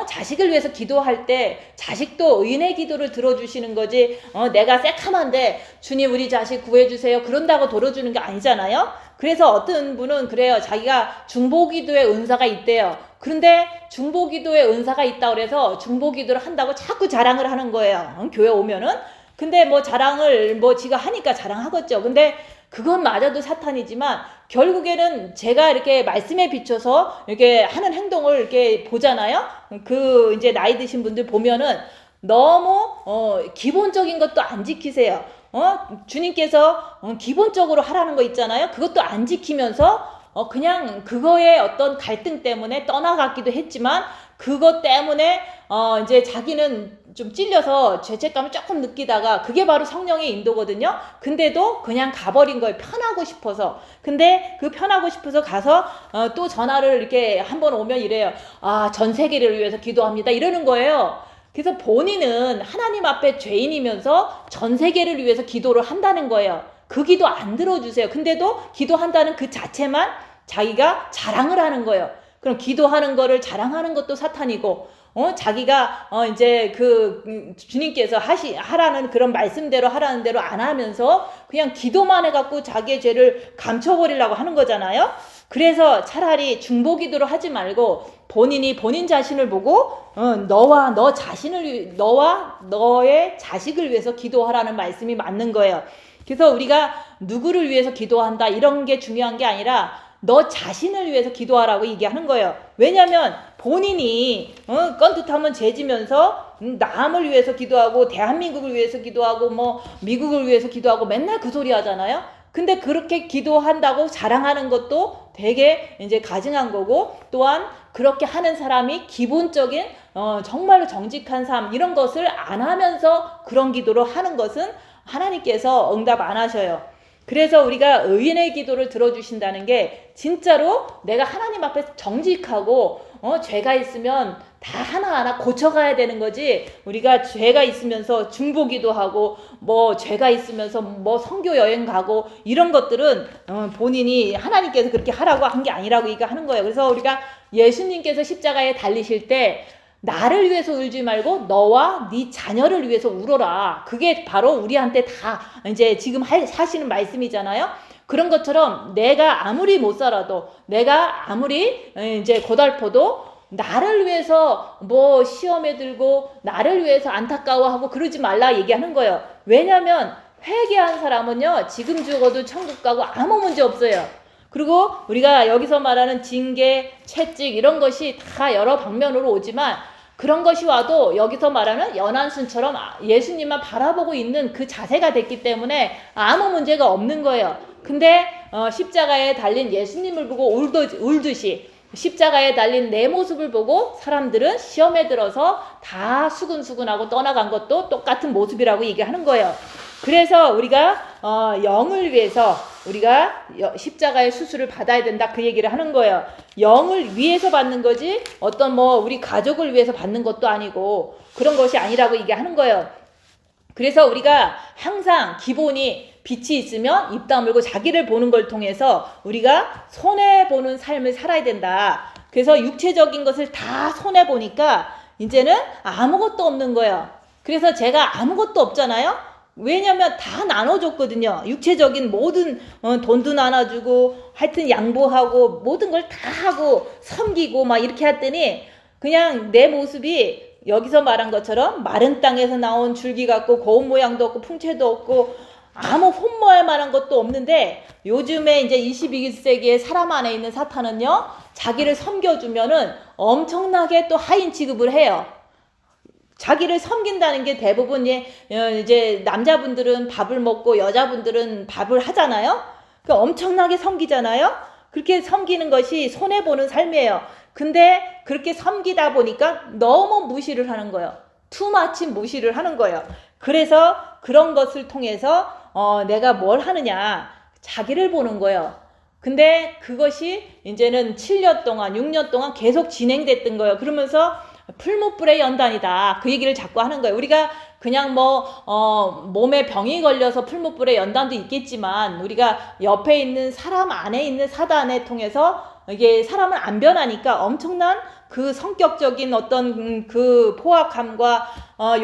A: 자식을 위해서 기도할 때 자식도 의인의 기도를 들어주시는 거지, 내가 새카만데 주님 우리 자식 구해주세요 그런다고 들어주는 게 아니잖아요. 그래서 어떤 분은 그래요. 자기가 중보기도의 은사가 있대요. 그런데 중보기도의 은사가 있다고 그래서 중보기도를 한다고 자꾸 자랑을 하는 거예요. 교회 오면은. 근데 뭐 자랑을 뭐 지가 하니까 자랑하겠죠. 근데 그건 맞아도 사탄이지만 결국에는 제가 이렇게 말씀에 비춰서 이렇게 하는 행동을 이렇게 보잖아요. 그 이제 나이 드신 분들 보면은 너무 기본적인 것도 안 지키세요. 주님께서 기본적으로 하라는 거 있잖아요. 그것도 안 지키면서 그냥 그거에 어떤 갈등 때문에 떠나갔기도 했지만 그것 때문에 이제 자기는 좀 찔려서 죄책감을 조금 느끼다가 그게 바로 성령의 인도거든요. 근데도 그냥 가버린 거예요. 편하고 싶어서. 근데 그 편하고 싶어서 가서 또 전화를 이렇게 한번 오면 이래요. 전 세계를 위해서 기도합니다, 이러는 거예요. 그래서 본인은 하나님 앞에 죄인이면서 전 세계를 위해서 기도를 한다는 거예요. 그 기도 안 들어주세요. 근데도 기도한다는 그 자체만 자기가 자랑을 하는 거예요. 그럼 기도하는 거를 자랑하는 것도 사탄이고, 자기가 이제 그 주님께서 하라는 그런 말씀대로 하라는 대로 안 하면서 그냥 기도만 해갖고 자기의 죄를 감춰버리려고 하는 거잖아요. 그래서 차라리 중보기도를 하지 말고 본인이 본인 자신을 보고 너와 너 자신을, 너와 너의 자식을 위해서 기도하라는 말씀이 맞는 거예요. 그래서 우리가 누구를 위해서 기도한다 이런 게 중요한 게 아니라 너 자신을 위해서 기도하라고 얘기하는 거예요. 왜냐면 본인이 껌듯하면 죄지면서 남을 위해서 기도하고 대한민국을 위해서 기도하고 뭐 미국을 위해서 기도하고 맨날 그 소리 하잖아요. 근데 그렇게 기도한다고 자랑하는 것도 되게 이제 가증한 거고, 또한 그렇게 하는 사람이 기본적인 정말로 정직한 삶 이런 것을 안 하면서 그런 기도를 하는 것은 하나님께서 응답 안 하셔요. 그래서 우리가 의인의 기도를 들어주신다는 게 진짜로 내가 하나님 앞에 정직하고 죄가 있으면 다 하나하나 고쳐가야 되는 거지, 우리가 죄가 있으면서 중보기도 하고 뭐 죄가 있으면서 뭐 선교 여행 가고 이런 것들은 본인이 하나님께서 그렇게 하라고 한 게 아니라고 이거 하는 거예요. 그래서 우리가 예수님께서 십자가에 달리실 때 나를 위해서 울지 말고 너와 네 자녀를 위해서 울어라. 그게 바로 우리한테 다 이제 지금 하시는 말씀이잖아요. 그런 것처럼 내가 아무리 못 살아도, 내가 아무리 이제 고달퍼도 나를 위해서 뭐 시험에 들고 나를 위해서 안타까워하고 그러지 말라 얘기하는 거예요. 왜냐면 회개한 사람은요 지금 죽어도 천국 가고 아무 문제 없어요. 그리고 우리가 여기서 말하는 징계, 채찍 이런 것이 다 여러 방면으로 오지만 그런 것이 와도 여기서 말하는 연안순처럼 예수님만 바라보고 있는 그 자세가 됐기 때문에 아무 문제가 없는 거예요. 근데 십자가에 달린 예수님을 보고 울듯이 십자가에 달린 내 모습을 보고 사람들은 시험에 들어서 다 수근수근하고 떠나간 것도 똑같은 모습이라고 얘기하는 거예요. 그래서 우리가 영을 위해서 우리가 십자가의 수술을 받아야 된다 그 얘기를 하는 거예요. 영을 위해서 받는 거지 어떤 우리 가족을 위해서 받는 것도 아니고 그런 것이 아니라고 얘기하는 거예요. 그래서 우리가 항상 기본이 빛이 있으면 입 다물고 자기를 보는 걸 통해서 우리가 손해보는 삶을 살아야 된다. 그래서 육체적인 것을 다 손해보니까 이제는 아무것도 없는 거예요. 그래서 제가 아무것도 없잖아요. 왜냐면 다 나눠줬거든요. 육체적인 모든 돈도 나눠주고 하여튼 양보하고 모든 걸 다 하고 섬기고 막 이렇게 했더니 그냥 내 모습이 여기서 말한 것처럼 마른 땅에서 나온 줄기 같고 고운 모양도 없고 풍채도 없고 아무 흠모할 만한 것도 없는데 요즘에 이제 22세기에 사람 안에 있는 사탄은요 자기를 섬겨주면은 엄청나게 또 하인 취급을 해요. 자기를 섬긴다는 게 대부분 이제 남자분들은 밥을 먹고 여자분들은 밥을 하잖아요. 그러니까 엄청나게 섬기잖아요. 그렇게 섬기는 것이 손해보는 삶이에요. 근데 그렇게 섬기다 보니까 너무 무시를 하는 거예요. 투마치 무시를 하는 거예요. 그래서 그런 것을 통해서 내가 뭘 하느냐 자기를 보는 거예요. 근데 그것이 이제는 7년 동안 6년 동안 계속 진행됐던 거예요. 그러면서 풀무불의 연단이다. 그 얘기를 자꾸 하는 거예요. 우리가 그냥 몸에 병이 걸려서 풀무불의 연단도 있겠지만 우리가 옆에 있는 사람 안에 있는 사단에 통해서 이게 사람은 안 변하니까 엄청난 그 성격적인 어떤 그 포악함과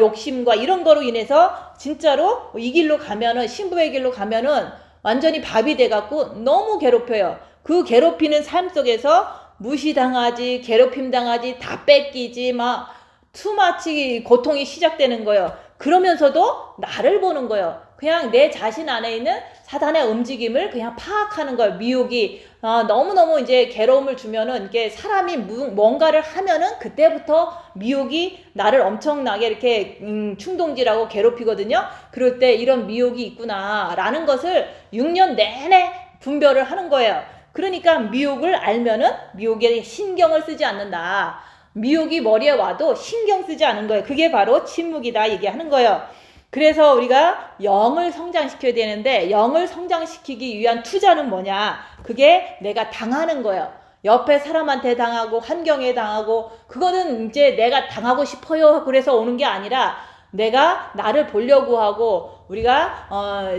A: 욕심과 이런 거로 인해서 진짜로 이 길로 가면은 신부의 길로 가면은 완전히 밥이 돼갖고 너무 괴롭혀요. 그 괴롭히는 삶 속에서 무시당하지 괴롭힘당하지 다 뺏기지 막 투마치 고통이 시작되는 거예요. 그러면서도 나를 보는 거예요. 그냥 내 자신 안에 있는 사단의 움직임을 그냥 파악하는 거예요. 미혹이 너무너무 이제 괴로움을 주면은 이게 사람이 뭔가를 하면은 그때부터 미혹이 나를 엄청나게 이렇게 충동질하고 괴롭히거든요. 그럴 때 이런 미혹이 있구나 라는 것을 6년 내내 분별을 하는 거예요. 그러니까 미혹을 알면은 미혹에 신경을 쓰지 않는다. 미혹이 머리에 와도 신경 쓰지 않은 거예요. 그게 바로 침묵이다 얘기하는 거예요. 그래서 우리가 영을 성장시켜야 되는데 영을 성장시키기 위한 투자는 뭐냐? 그게 내가 당하는 거예요. 옆에 사람한테 당하고 환경에 당하고 그거는 이제 내가 당하고 싶어요 그래서 오는 게 아니라 내가 나를 보려고 하고 우리가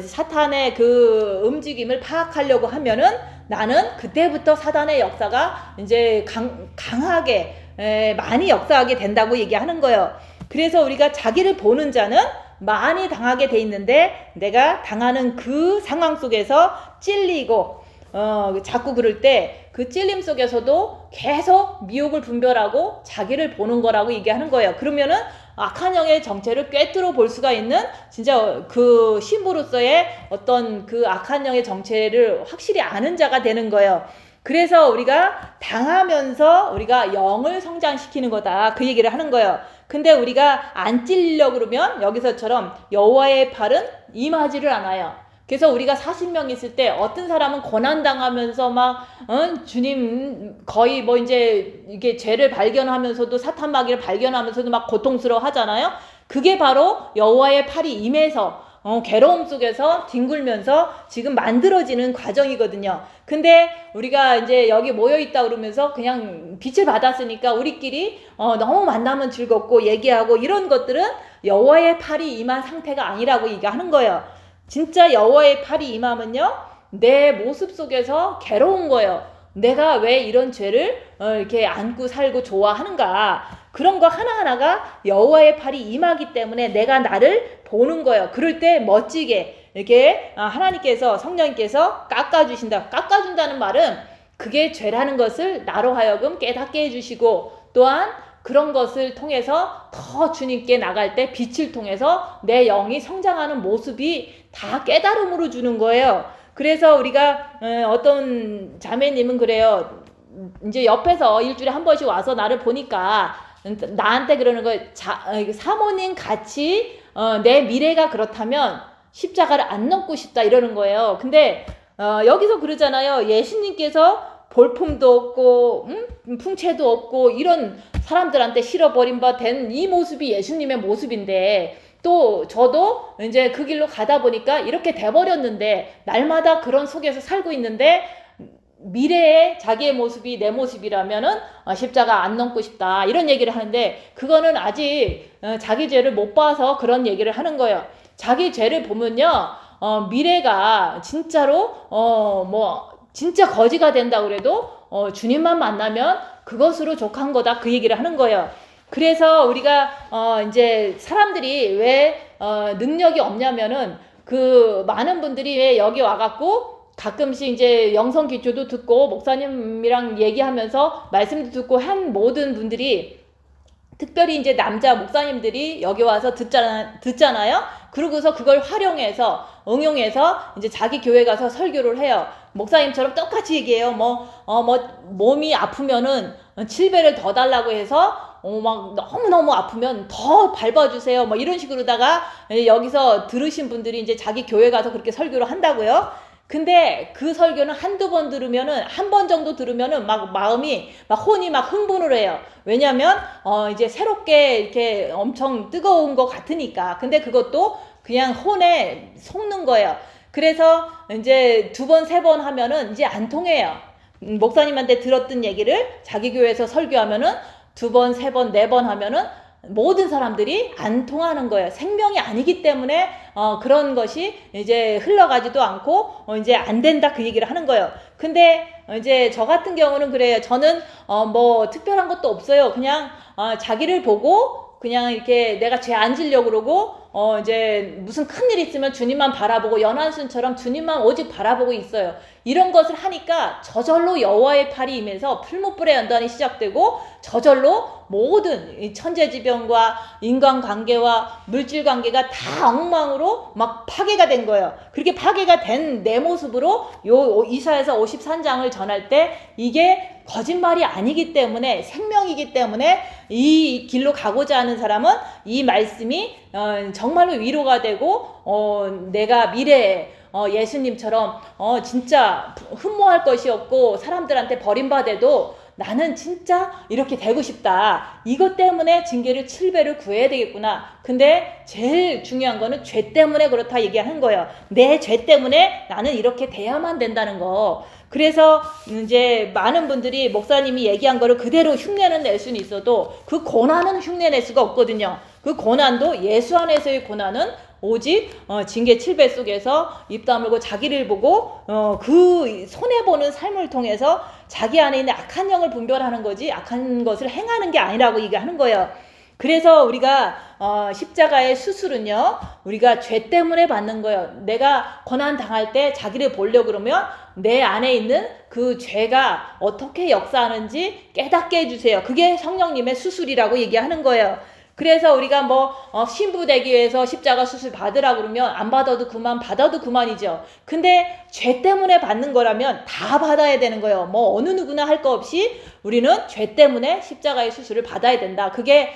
A: 사탄의 그 움직임을 파악하려고 하면은 나는 그때부터 사단의 역사가 이제 강하게 많이 역사하게 된다고 얘기하는 거예요. 그래서 우리가 자기를 보는 자는 많이 당하게 돼 있는데 내가 당하는 그 상황 속에서 찔리고 자꾸 그럴 때 그 찔림 속에서도 계속 미혹을 분별하고 자기를 보는 거라고 얘기하는 거예요. 그러면은 악한 영의 정체를 꿰뚫어 볼 수가 있는 진짜 그 신부로서의 어떤 그 악한 영의 정체를 확실히 아는 자가 되는 거예요. 그래서 우리가 당하면서 우리가 영을 성장시키는 거다 그 얘기를 하는 거예요. 근데 우리가 안 찔리려고 그러면 여기서처럼 여호와의 팔은 임하지를 않아요. 그래서 우리가 40명 있을 때 어떤 사람은 고난당하면서 막 주님 거의 이제 이게 죄를 발견하면서도 사탄 마귀를 발견하면서도 막 고통스러워 하잖아요. 그게 바로 여호와의 팔이 임해서 괴로움 속에서 뒹굴면서 지금 만들어지는 과정이거든요. 근데 우리가 이제 여기 모여있다 그러면서 그냥 빛을 받았으니까 우리끼리 너무 만나면 즐겁고 얘기하고 이런 것들은 여호와의 팔이 임한 상태가 아니라고 얘기하는 거예요. 진짜 여호와의 팔이 임하면요 내 모습 속에서 괴로운 거예요. 내가 왜 이런 죄를 이렇게 안고 살고 좋아하는가. 그런 거 하나하나가 여호와의 팔이 임하기 때문에 내가 나를 보는 거예요. 그럴 때 멋지게 이렇게 하나님께서 성령님께서 깎아주신다. 깎아준다는 말은 그게 죄라는 것을 나로 하여금 깨닫게 해주시고 또한 그런 것을 통해서 더 주님께 나갈 때 빛을 통해서 내 영이 성장하는 모습이 다 깨달음으로 주는 거예요. 그래서 우리가 어떤 자매님은 그래요. 이제 옆에서 일주일에 한 번씩 와서 나를 보니까 나한테 그러는 거예요. 사모님 같이 내 미래가 그렇다면 십자가를 안 넘고 싶다 이러는 거예요. 근데 여기서 그러잖아요. 예수님께서 볼품도 없고 풍채도 없고 이런 사람들한테 실어버린 바 된 이 모습이 예수님의 모습인데, 또 저도 이제 그 길로 가다 보니까 이렇게 돼버렸는데, 날마다 그런 속에서 살고 있는데, 미래에 자기의 모습이 내 모습이라면은 십자가 안 넘고 싶다 이런 얘기를 하는데, 그거는 아직 자기 죄를 못 봐서 그런 얘기를 하는 거예요. 자기 죄를 보면요, 미래가 진짜로 진짜 거지가 된다 그래도 주님만 만나면 그것으로 족한 거다 그 얘기를 하는 거예요. 그래서 우리가 이제 사람들이 왜 능력이 없냐면은, 그 많은 분들이 왜 여기 와갖고 가끔씩 이제 영성 기초도 듣고 목사님이랑 얘기하면서 말씀도 듣고 한 모든 분들이, 특별히 이제 남자 목사님들이 여기 와서 듣잖아요. 그러고서 그걸 활용해서 응용해서 이제 자기 교회 가서 설교를 해요. 목사님처럼 똑같이 얘기해요. 몸이 아프면은 7배를 더 달라고 해서 막 너무너무 아프면 더 밟아주세요. 이런 식으로다가 여기서 들으신 분들이 이제 자기 교회 가서 그렇게 설교를 한다고요. 근데 그 설교는 한두 번 들으면은, 한 번 정도 들으면은 막 마음이 혼이 막 흥분을 해요. 왜냐면 이제 새롭게 이렇게 엄청 뜨거운 것 같으니까. 근데 그것도 그냥 혼에 속는 거예요. 그래서 이제 2번, 3번 하면은 이제 안 통해요. 목사님한테 들었던 얘기를 자기 교회에서 설교하면은 2번, 3번, 4번 하면은 모든 사람들이 안 통하는 거예요. 생명이 아니기 때문에 그런 것이 이제 흘러가지도 않고 이제 안 된다 그 얘기를 하는 거예요. 근데 이제 저 같은 경우는 그래요. 저는 특별한 것도 없어요. 그냥 자기를 보고 그냥 이렇게 내가 죄 안 지려고 그러고 이제 무슨 큰일 있으면 주님만 바라보고 연한순처럼 주님만 오직 바라보고 있어요. 이런 것을 하니까 저절로 여호와의 팔이 임해서 풀무불의 연단이 시작되고, 저절로 모든 천재지변과 인간관계와 물질관계가 다 엉망으로 막 파괴가 된 거예요. 그렇게 파괴가 된 내 모습으로 이사야서 53장을 전할 때 이게 거짓말이 아니기 때문에, 생명이기 때문에 이 길로 가고자 하는 사람은 이 말씀이 정말로 위로가 되고 내가 미래에 예수님처럼 진짜 흠모할 것이 없고 사람들한테 버림받아도 나는 진짜 이렇게 되고 싶다. 이것 때문에 징계를 7배를 구해야 되겠구나. 근데 제일 중요한 거는 죄 때문에 그렇다 얘기하는 거예요. 내 죄 때문에 나는 이렇게 돼야만 된다는 거. 그래서 이제 많은 분들이 목사님이 얘기한 거를 그대로 흉내는 낼 수는 있어도 그 고난은 흉내낼 수가 없거든요. 그 고난도, 예수 안에서의 고난은 오직 징계 7배 속에서 입 다물고 자기를 보고 그 손해보는 삶을 통해서 자기 안에 있는 악한 영을 분별하는 거지, 악한 것을 행하는 게 아니라고 얘기하는 거예요. 그래서 우리가 십자가의 수술은요, 우리가 죄 때문에 받는 거예요. 내가 고난 당할 때 자기를 보려고 그러면 내 안에 있는 그 죄가 어떻게 역사하는지 깨닫게 해주세요. 그게 성령님의 수술이라고 얘기하는 거예요. 그래서 우리가 신부 되기 위해서 십자가 수술 받으라고 그러면 안 받아도 그만, 받아도 그만이죠. 근데 죄 때문에 받는 거라면 다 받아야 되는 거예요. 어느 누구나 할 거 없이 우리는 죄 때문에 십자가의 수술을 받아야 된다. 그게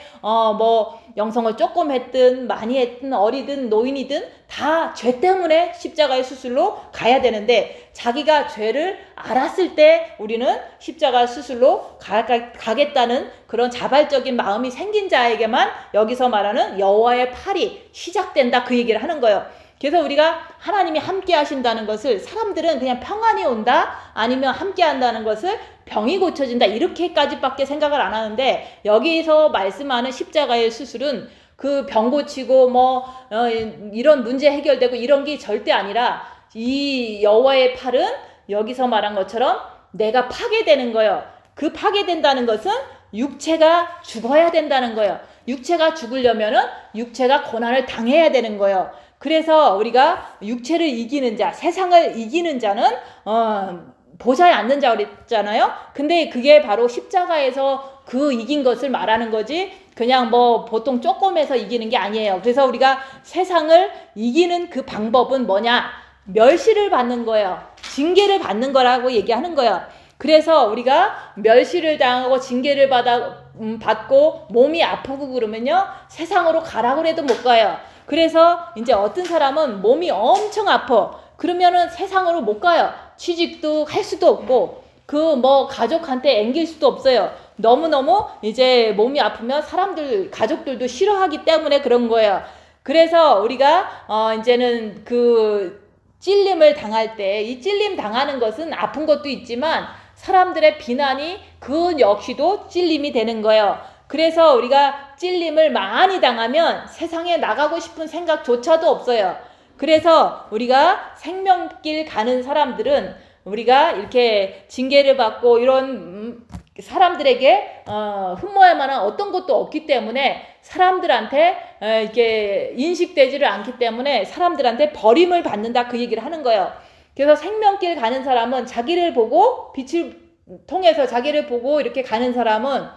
A: 영성을 조금 했든 많이 했든 어리든 노인이든 다 죄 때문에 십자가의 수술로 가야 되는데, 자기가 죄를 알았을 때 우리는 십자가 수술로 가겠다는 그런 자발적인 마음이 생긴 자에게만 여기서 말하는 여호와의 팔이 시작된다 그 얘기를 하는 거예요. 그래서 우리가 하나님이 함께 하신다는 것을, 사람들은 그냥 평안이 온다 아니면 함께 한다는 것을 병이 고쳐진다 이렇게까지밖에 생각을 안 하는데, 여기서 말씀하는 십자가의 수술은 그 병 고치고 이런 문제 해결되고 이런 게 절대 아니라, 이 여호와의 팔은 여기서 말한 것처럼 내가 파괴되는 거예요. 그 파괴된다는 것은 육체가 죽어야 된다는 거예요. 육체가 죽으려면은 육체가 고난을 당해야 되는 거예요. 그래서 우리가 육체를 이기는 자, 세상을 이기는 자는 보좌에 앉는 자 그랬잖아요. 근데 그게 바로 십자가에서 그 이긴 것을 말하는 거지, 그냥 보통 조금해서 이기는 게 아니에요. 그래서 우리가 세상을 이기는 그 방법은 뭐냐? 멸시를 받는 거예요. 징계를 받는 거라고 얘기하는 거예요. 그래서 우리가 멸시를 당하고 징계를 받고 몸이 아프고 그러면요, 세상으로 가라고 해도 못 가요. 그래서 이제 어떤 사람은 몸이 엄청 아파. 그러면은 세상으로 못 가요. 취직도 할 수도 없고, 그 뭐 가족한테 앵길 수도 없어요. 너무너무 이제 몸이 아프면 가족들도 싫어하기 때문에 그런 거예요. 그래서 우리가 이제는 그 찔림을 당할 때, 이 찔림 당하는 것은 아픈 것도 있지만 사람들의 비난이 그 역시도 찔림이 되는 거예요. 그래서 우리가 찔림을 많이 당하면 세상에 나가고 싶은 생각조차도 없어요. 그래서 우리가 생명길 가는 사람들은 우리가 이렇게 징계를 받고 이런 사람들에게 흠모할 만한 어떤 것도 없기 때문에 사람들한테 이렇게 인식되지를 않기 때문에 사람들한테 버림을 받는다, 그 얘기를 하는 거예요. 그래서 생명길 가는 사람은 자기를 보고, 빛을 통해서 자기를 보고 이렇게 가는 사람은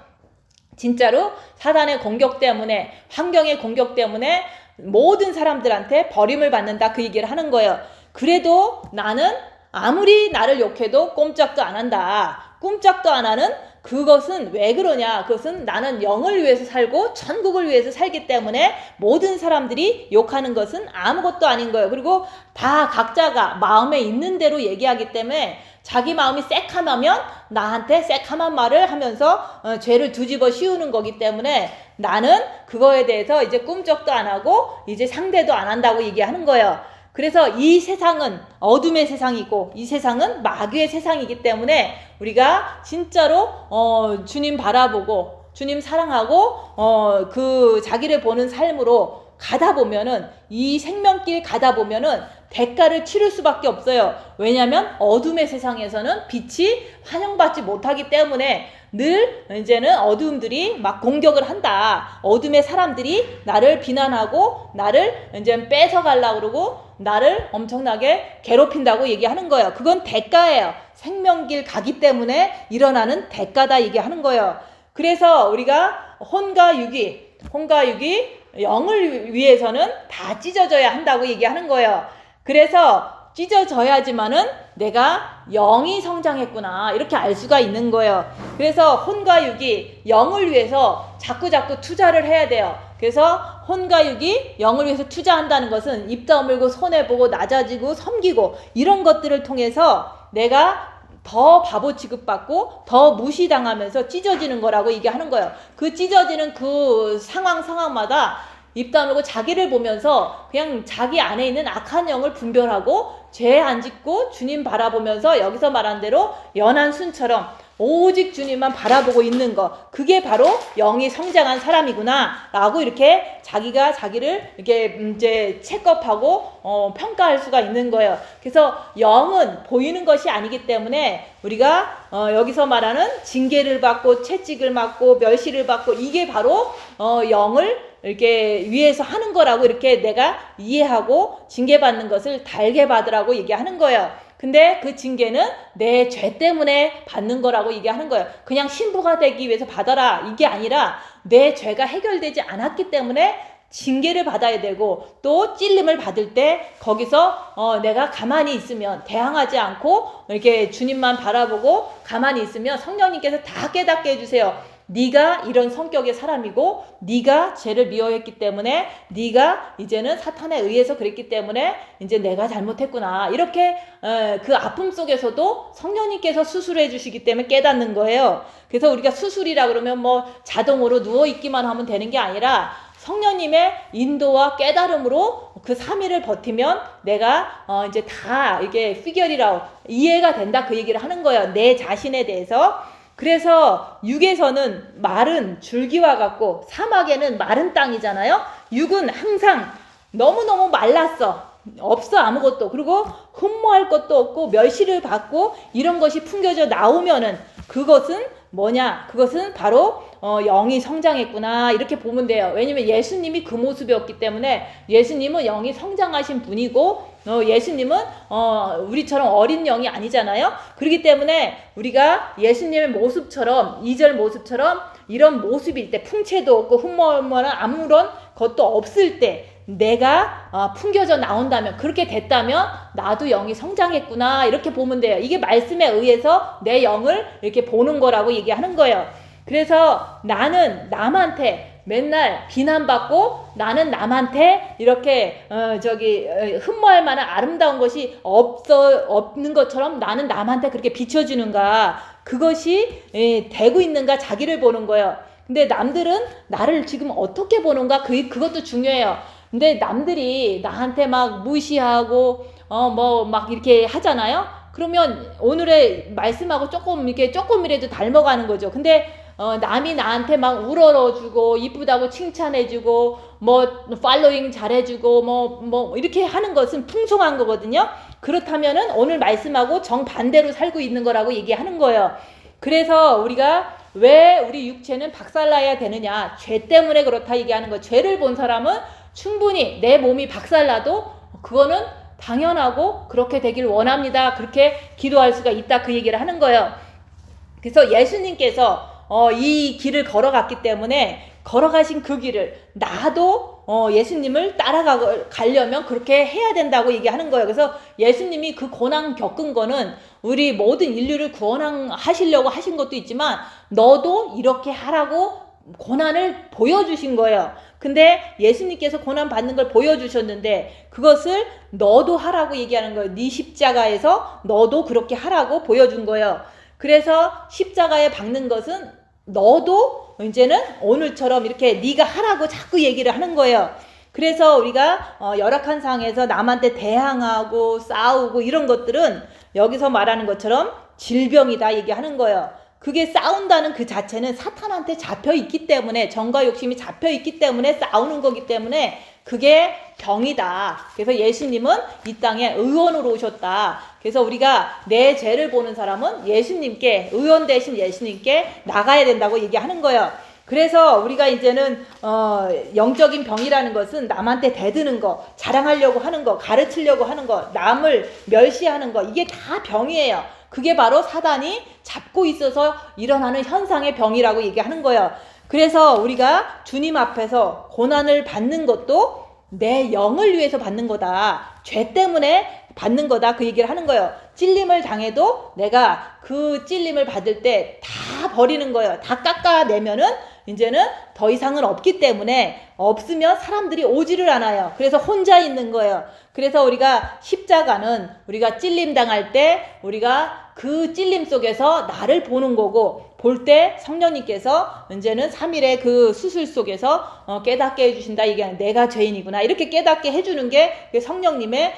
A: 진짜로 사단의 공격 때문에, 환경의 공격 때문에 모든 사람들한테 버림을 받는다, 그 얘기를 하는 거예요. 그래도 나는 아무리 나를 욕해도 꼼짝도 안 한다. 꼼짝도 안 하는 그것은 왜 그러냐? 그것은 나는 영을 위해서 살고 천국을 위해서 살기 때문에 모든 사람들이 욕하는 것은 아무것도 아닌 거예요. 그리고 다 각자가 마음에 있는 대로 얘기하기 때문에 자기 마음이 새카마면 나한테 새카만 말을 하면서 죄를 뒤집어 씌우는 거기 때문에 나는 그거에 대해서 이제 꿈쩍도 안 하고 이제 상대도 안 한다고 얘기하는 거예요. 그래서 이 세상은 어둠의 세상이고 이 세상은 마귀의 세상이기 때문에 우리가 진짜로 주님 바라보고 주님 사랑하고 그 자기를 보는 삶으로 가다 보면은, 이 생명길 가다 보면은 대가를 치를 수밖에 없어요. 왜냐하면 어둠의 세상에서는 빛이 환영받지 못하기 때문에 늘 이제는 어둠들이 막 공격을 한다. 어둠의 사람들이 나를 비난하고 나를 이제 뺏어가려고 그러고 나를 엄청나게 괴롭힌다고 얘기하는 거예요. 그건 대가예요. 생명길 가기 때문에 일어나는 대가다 얘기하는 거예요. 그래서 우리가 혼과 육이 영을 위해서는 다 찢어져야 한다고 얘기하는 거예요. 그래서 찢어져야지만은 내가 영이 성장했구나, 이렇게 알 수가 있는 거예요. 그래서 혼과 육이 영을 위해서 자꾸 투자를 해야 돼요. 그래서 혼과 육이 영을 위해서 투자한다는 것은 입 다물고 손해보고 낮아지고 섬기고 이런 것들을 통해서 내가 더 바보 취급받고 더 무시당하면서 찢어지는 거라고 얘기하는 거예요. 그 찢어지는 그 상황마다 입 다물고 자기를 보면서 그냥 자기 안에 있는 악한 영을 분별하고 죄 안 짓고 주님 바라보면서 여기서 말한 대로 연한 순처럼 오직 주님만 바라보고 있는 거, 그게 바로 영이 성장한 사람이구나 라고 이렇게 자기가 자기를 이렇게 이제 체크업하고 평가할 수가 있는 거예요. 그래서 영은 보이는 것이 아니기 때문에 우리가 여기서 말하는 징계를 받고 채찍을 맞고 멸시를 받고 이게 바로 영을 이렇게 위해서 하는 거라고 이렇게 내가 이해하고 징계받는 것을 달게 받으라고 얘기하는 거예요. 근데 그 징계는 내 죄 때문에 받는 거라고 얘기하는 거예요. 그냥 신부가 되기 위해서 받아라, 이게 아니라 내 죄가 해결되지 않았기 때문에 징계를 받아야 되고, 또 찔림을 받을 때 거기서 내가 가만히 있으면, 대항하지 않고 이렇게 주님만 바라보고 가만히 있으면 성령님께서 다 깨닫게 해주세요. 네가 이런 성격의 사람이고 네가 죄를 미워했기 때문에, 네가 이제는 사탄에 의해서 그랬기 때문에 이제 내가 잘못했구나, 이렇게 그 아픔 속에서도 성령님께서 수술해 주시기 때문에 깨닫는 거예요. 그래서 우리가 수술이라 그러면 뭐 자동으로 누워있기만 하면 되는 게 아니라 성령님의 인도와 깨달음으로 그 3일을 버티면 내가 이제 다 이게 피겨리라고 이해가 된다, 그 얘기를 하는 거예요. 내 자신에 대해서. 그래서 육에서는 마른 줄기와 같고 사막에는 마른 땅이잖아요. 육은 항상 너무너무 말랐어. 없어, 아무것도. 그리고 흠모할 것도 없고 멸시를 받고 이런 것이 풍겨져 나오면은 그것은 뭐냐? 그것은 바로 영이 성장했구나, 이렇게 보면 돼요. 왜냐면 예수님이 그 모습이었기 때문에, 예수님은 영이 성장하신 분이고 예수님은 우리처럼 어린 영이 아니잖아요. 그렇기 때문에 우리가 예수님의 모습처럼, 2절 모습처럼 이런 모습일 때, 풍채도 없고 흠모할 만한 아무런 것도 없을 때, 내가 풍겨져 나온다면, 그렇게 됐다면 나도 영이 성장했구나, 이렇게 보면 돼요. 이게 말씀에 의해서 내 영을 이렇게 보는 거라고 얘기하는 거예요. 그래서 나는 남한테 맨날 비난받고, 나는 남한테 이렇게 흠모할 만한 아름다운 것이 없는 것처럼 나는 남한테 그렇게 비춰주는가, 그것이 되고 있는가, 자기를 보는 거예요. 근데 남들은 나를 지금 어떻게 보는가, 그것도 중요해요. 근데 남들이 나한테 막 무시하고 막 이렇게 하잖아요. 그러면 오늘의 말씀하고 조금이라도 닮아가는 거죠. 근데 남이 나한테 막 우러러주고 이쁘다고 칭찬해주고 팔로잉 잘해주고 뭐 이렇게 하는 것은 풍성한 거거든요. 그렇다면은 오늘 말씀하고 정반대로 살고 있는 거라고 얘기하는 거예요. 그래서 우리가 왜 우리 육체는 박살나야 되느냐, 죄 때문에 그렇다 얘기하는 거. 죄를 본 사람은 충분히 내 몸이 박살나도 그거는 당연하고 그렇게 되길 원합니다, 그렇게 기도할 수가 있다, 그 얘기를 하는 거예요. 그래서 예수님께서 이 길을 걸어갔기 때문에, 걸어가신 그 길을 나도 예수님을 따라가려면 그렇게 해야 된다고 얘기하는 거예요. 그래서 예수님이 그 고난 겪은 거는 우리 모든 인류를 구원하시려고 하신 것도 있지만, 너도 이렇게 하라고 고난을 보여주신 거예요. 근데 예수님께서 고난 받는 걸 보여주셨는데, 그것을 너도 하라고 얘기하는 거예요. 네 십자가에서 너도 그렇게 하라고 보여준 거예요. 그래서 십자가에 박는 것은 너도 이제는 오늘처럼 이렇게 네가 하라고 자꾸 얘기를 하는 거예요. 그래서 우리가 열악한 상황에서 남한테 대항하고 싸우고 이런 것들은 여기서 말하는 것처럼 질병이다 얘기하는 거예요. 그게 싸운다는 그 자체는 사탄한테 잡혀있기 때문에, 정과 욕심이 잡혀있기 때문에 싸우는 거기 때문에 그게 병이다. 그래서 예수님은 이 땅에 의원으로 오셨다. 그래서 우리가 내 죄를 보는 사람은 예수님께, 의원 대신 예수님께 나가야 된다고 얘기하는 거예요. 그래서 우리가 이제는 영적인 병이라는 것은 남한테 대드는 거, 자랑하려고 하는 거, 가르치려고 하는 거, 남을 멸시하는 거, 이게 다 병이에요. 그게 바로 사단이 잡고 있어서 일어나는 현상의 병이라고 얘기하는 거예요. 그래서 우리가 주님 앞에서 고난을 받는 것도 내 영을 위해서 받는 거다, 죄 때문에 받는 거다, 그 얘기를 하는 거예요. 찔림을 당해도 내가 그 찔림을 받을 때 다 버리는 거예요. 다 깎아내면은 이제는 더 이상은 없기 때문에, 없으면 사람들이 오지를 않아요. 그래서 혼자 있는 거예요. 그래서 우리가 십자가는 우리가 찔림 당할 때 우리가 그 찔림 속에서 나를 보는 거고, 볼 때 성령님께서 이제는 3일의 그 수술 속에서 깨닫게 해주신다, 이게 내가 죄인이구나, 이렇게 깨닫게 해주는 게 성령님의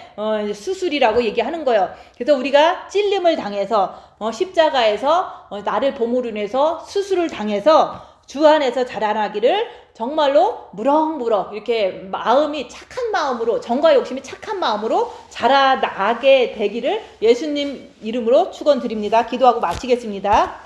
A: 수술이라고 얘기하는 거예요. 그래서 우리가 찔림을 당해서 십자가에서 나를 보물로 인해서 수술을 당해서 주 안에서 자라나기를 정말로 무럭무럭 이렇게 마음이 착한 마음으로, 정과 욕심이 착한 마음으로 자라나게 되기를 예수님 이름으로 축원드립니다. 기도하고 마치겠습니다.